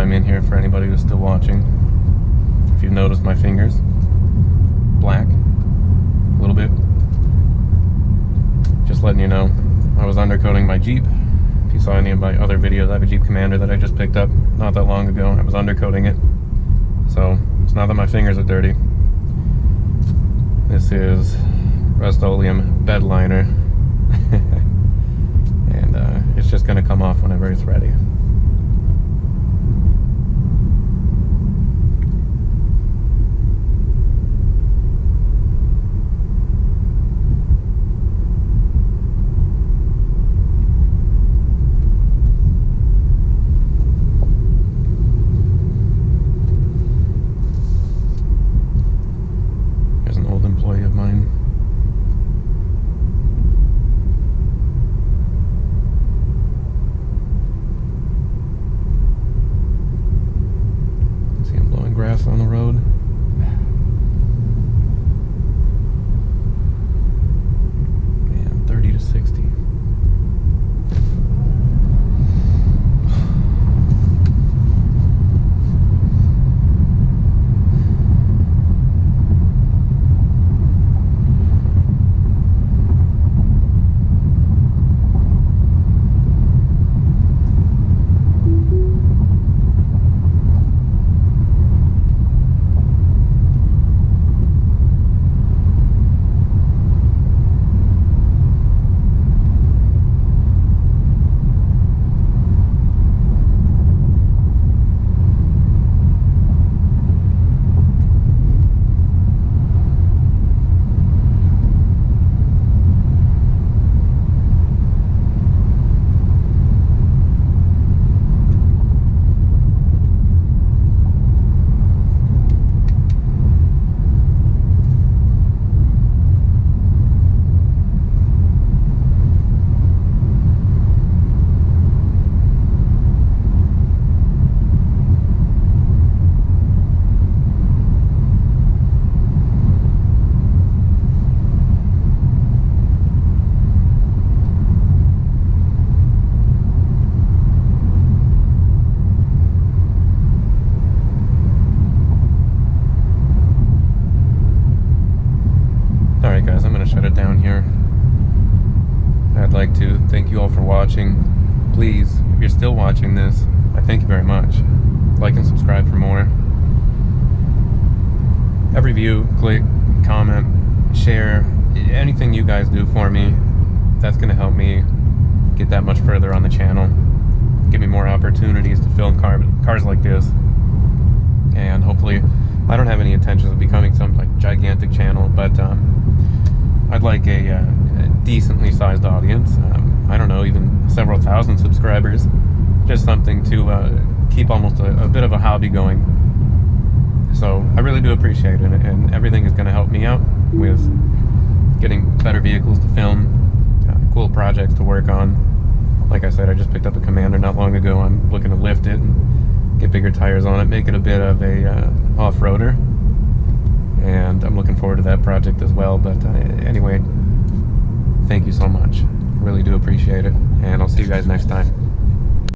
chime in here for anybody who's still watching. If you've noticed my fingers, black, a little bit. Just letting you know, I was undercoating my Jeep. If you saw any of my other videos, I have a Jeep Commander that I just picked up not that long ago. I was undercoating it. So it's not that my fingers are dirty. This is Rust-Oleum bed liner. And it's just going to come off whenever it's ready. There's an old employee of mine. Grass on the road. Man, 30 to 60. Alright guys, I'm going to shut it down here. I'd like to thank you all for watching. Please, if you're still watching this, I thank you very much. Like and subscribe for more. Every view, click, comment, share, anything you guys do for me, that's going to help me get that much further on the channel. Give me more opportunities to film cars like this. And hopefully, I don't have any intentions of becoming some like gigantic channel, but I'd like a decently sized audience. I don't know, even several thousand subscribers. Just something to keep almost a bit of a hobby going. So I really do appreciate it, and everything is going to help me out with getting better vehicles to film, cool projects to work on. Like I said, I just picked up a Commander not long ago. I'm looking to lift it and get bigger tires on it, make it a bit of a off-roader. And I'm looking forward to that project as well. But anyway, thank you so much. Really do appreciate it. And I'll see you guys next time.